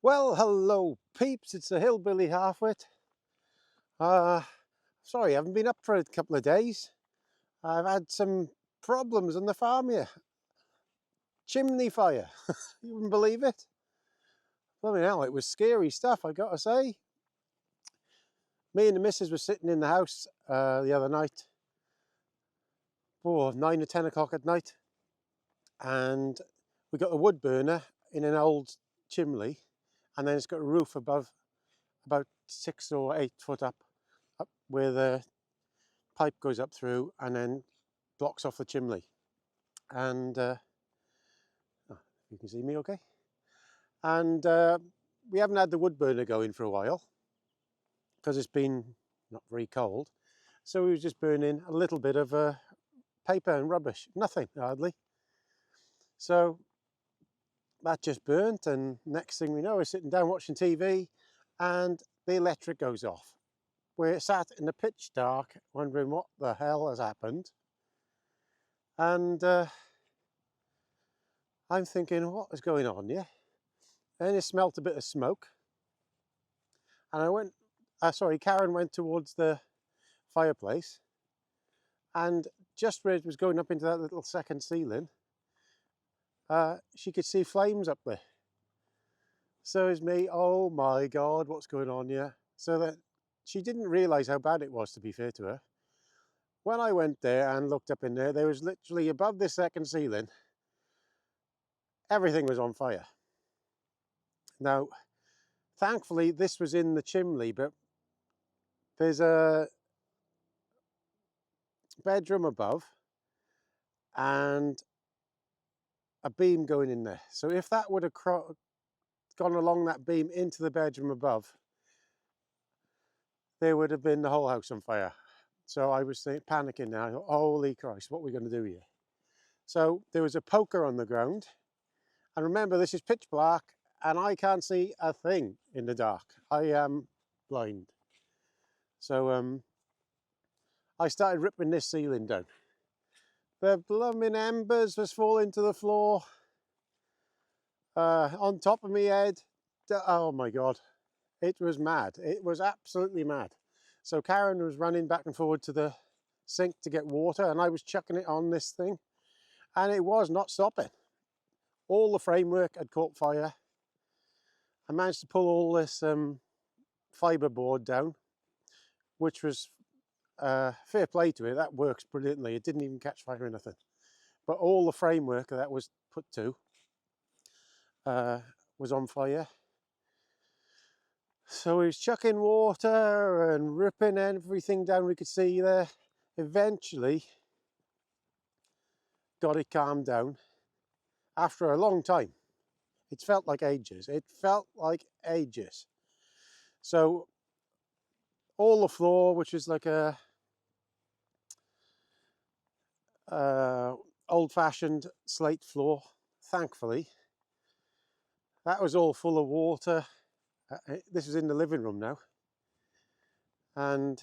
Well, hello peeps, it's the Hillbilly Halfwit. Uh, Sorry, I haven't been up for a couple of days. I've had some problems on the farm here. Chimney fire, you wouldn't believe it. Blooming hell, it was scary stuff, I gotta say. Me and the missus were sitting in the house the other night, 9 or 10 o'clock at night, and we got a wood burner in an old chimney, and then it's got a roof above, about 6 or 8 foot up where the pipe goes up through and then blocks off the chimney. And you can see me okay. And we haven't had the wood burner going for a while because it's been not very cold. So we was just burning a little bit of paper and rubbish, nothing hardly. So that just burnt, and next thing we know, we're sitting down watching TV and the electric goes off. We're sat in the pitch dark wondering what the hell has happened. And I'm thinking, what is going on here? Then it smelt a bit of smoke. And Karen went towards the fireplace. And just where it was going up into that little second ceiling, she could see flames up there. So is me, oh my God, what's going on here? So that she didn't realise how bad it was, to be fair to her. When I went there and looked up in there was literally above this second ceiling, everything was on fire. Now, thankfully, this was in the chimney, but there's a bedroom above and a beam going in there. So if that would have gone along that beam into the bedroom above, there would have been the whole house on fire. So I was panicking now. Holy Christ, what are we going to do here? So there was a poker on the ground. And remember, this is pitch black and I can't see a thing in the dark. I am blind. So I started ripping this ceiling down. The blooming embers was falling to the floor. On top of my head. Oh my God. It was mad. It was absolutely mad. So Karen was running back and forward to the sink to get water, and I was chucking it on this thing, and it was not stopping. All the framework had caught fire. I managed to pull all this fibre board down, which was fair play to it. That works brilliantly. It didn't even catch fire or anything. But all the framework that was put to was on fire. So he was chucking water and ripping everything down we could see there. Eventually got it calmed down after a long time. It felt like ages. It felt like ages. So all the floor, which is like a old-fashioned slate floor, thankfully, that was all full of water. This is in the living room now. And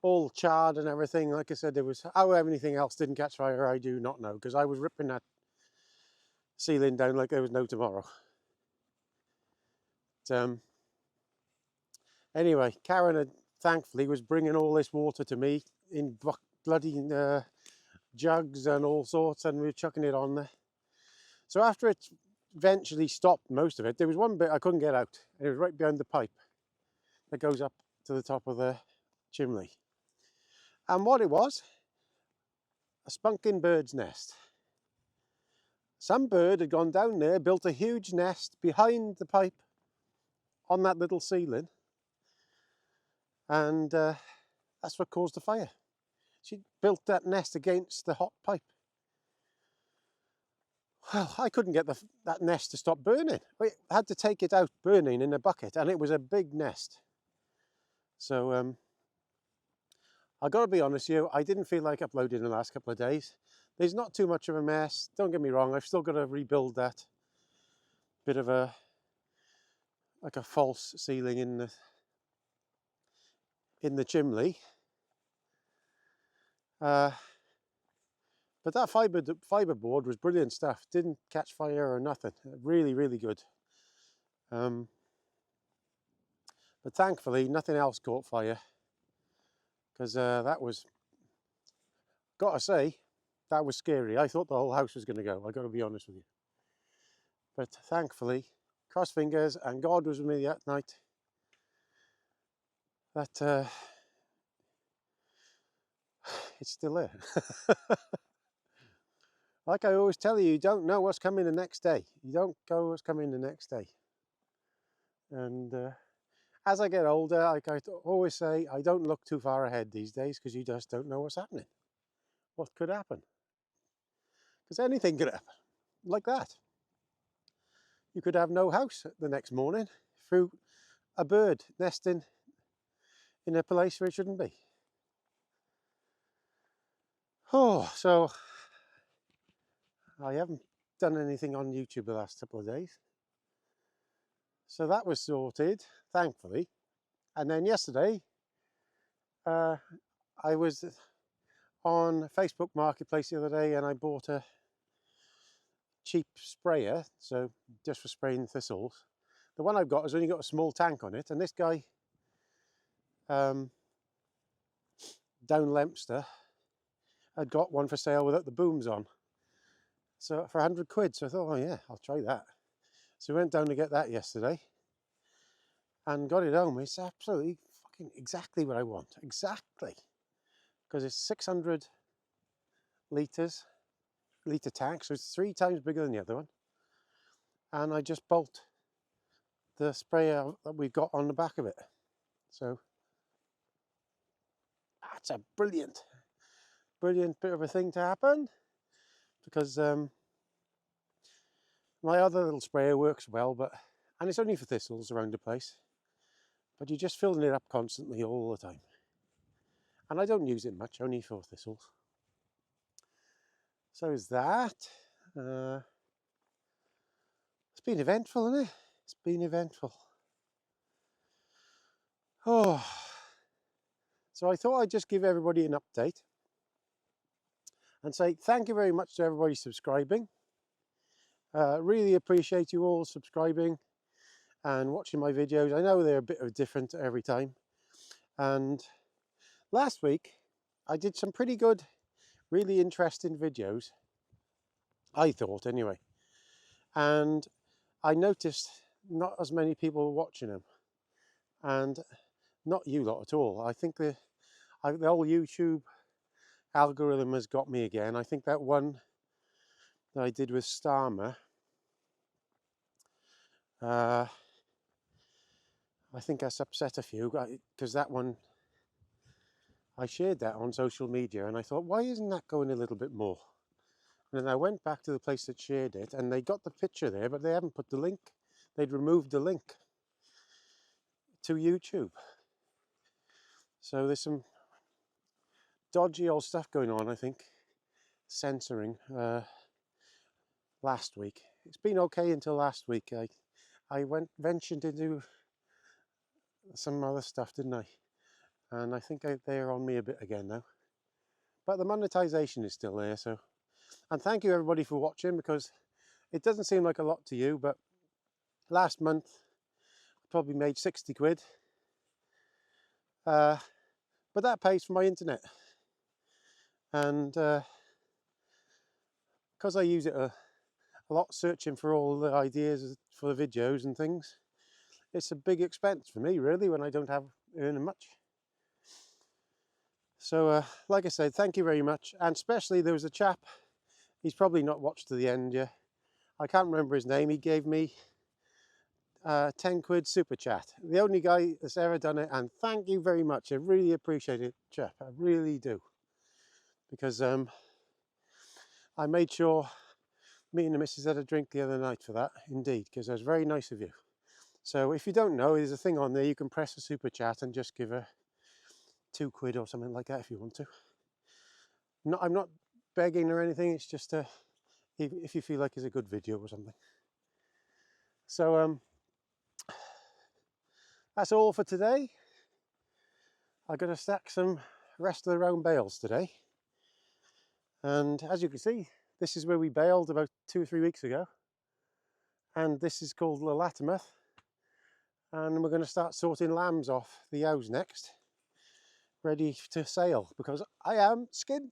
all charred and everything. Like I said, there was how anything else didn't catch fire, I do not know, because I was ripping that ceiling down like there was no tomorrow. But, anyway, Karen had, thankfully was bringing all this water to me in bloody jugs and all sorts, and we were chucking it on there. So after it eventually stopped, most of it, there was one bit I couldn't get out. It was right behind the pipe that goes up to the top of the chimney. And what it was, a spunking bird's nest. Some bird had gone down there, built a huge nest behind the pipe on that little ceiling, and that's what caused the fire. She built that nest against the hot pipe. Well, I couldn't get that nest to stop burning. I had to take it out burning in a bucket, and it was a big nest. So I got to be honest with you, I didn't feel like uploading the last couple of days. There's not too much of a mess. Don't get me wrong, I've still got to rebuild that bit of a false ceiling in the chimney. But that fibre board was brilliant stuff. Didn't catch fire or nothing. Really, really good. But thankfully nothing else caught fire, because that was, gotta say, that was scary. I thought the whole house was going to go, I got to be honest with you. But thankfully, cross fingers, and God was with me that night, that it's still there. Like I always tell you, you don't know what's coming the next day. You don't go what's coming the next day. And as I get older, like I always say, I don't look too far ahead these days, because you just don't know what's happening. What could happen? Because anything could happen, like that. You could have no house the next morning through a bird nesting in a place where it shouldn't be. Oh, so I haven't done anything on YouTube the last couple of days. So that was sorted, thankfully. And then yesterday, I was on Facebook Marketplace the other day, and I bought a cheap sprayer, so just for spraying thistles. The one I've got has only got a small tank on it, and this guy down Lempster had got one for sale without the booms on, so for 100 quid. So I thought, oh yeah, I'll try that. So we went down to get that yesterday and got it home. It's absolutely fucking exactly what I want, exactly, because it's 600 litre tank, so it's 3 times bigger than the other one. And I just bolt the sprayer that we've got on the back of it. So that's a brilliant bit of a thing to happen, because my other little sprayer works well, and it's only for thistles around the place, but you're just filling it up constantly all the time. And I don't use it much, only for thistles. So is that. It's been eventful, isn't it? It's been eventful. Oh, so I thought I'd just give everybody an update and say thank you very much to everybody subscribing. Really appreciate you all subscribing and watching my videos. I know they're a bit different every time. And last week I did some pretty good, really interesting videos, I thought anyway. And I noticed not as many people were watching them, and not you lot at all. I think the whole YouTube algorithm has got me again. I think that one that I did with Starmer, I think that's upset a few, because that one, I shared that on social media, and I thought, why isn't that going a little bit more? And then I went back to the place that shared it, and they got the picture there, but they haven't put the link. They'd removed the link to YouTube. So there's some dodgy old stuff going on, I think, censoring last week. It's been okay until last week. I ventured into some other stuff, didn't I? And I think they're on me a bit again now. But the monetization is still there, so. And thank you everybody for watching, because it doesn't seem like a lot to you, but last month I probably made 60 quid. But that pays for my internet. And because I use it a lot, searching for all the ideas for the videos and things, it's a big expense for me, really, when I don't have earning much. So like I said, thank you very much. And especially there was a chap, he's probably not watched to the end yet, I can't remember his name. He gave me 10 quid super chat, the only guy that's ever done it, and thank you very much. I really appreciate it, chap, I really do, because I made sure me and the missus had a drink the other night for that, indeed, because it was very nice of you. So if you don't know, there's a thing on there, you can press a super chat and just give her 2 quid or something like that if you want to. I'm not begging or anything, it's just if you feel like it's a good video or something. So that's all for today. I'm going to stack some rest of the round bales today. And as you can see, this is where we baled about 2 or 3 weeks ago. And this is called the Latimer. and we're going to start sorting lambs off the ewes next, ready to sail, because I am skint.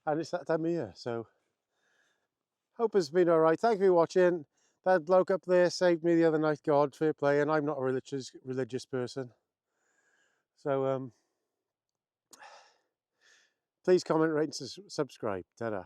And it's that time of year, so hope it's been all right. Thank you for watching. That bloke up there saved me the other night, God, fair play, and I'm not a religious person. So please comment, rate and subscribe. Ta-da.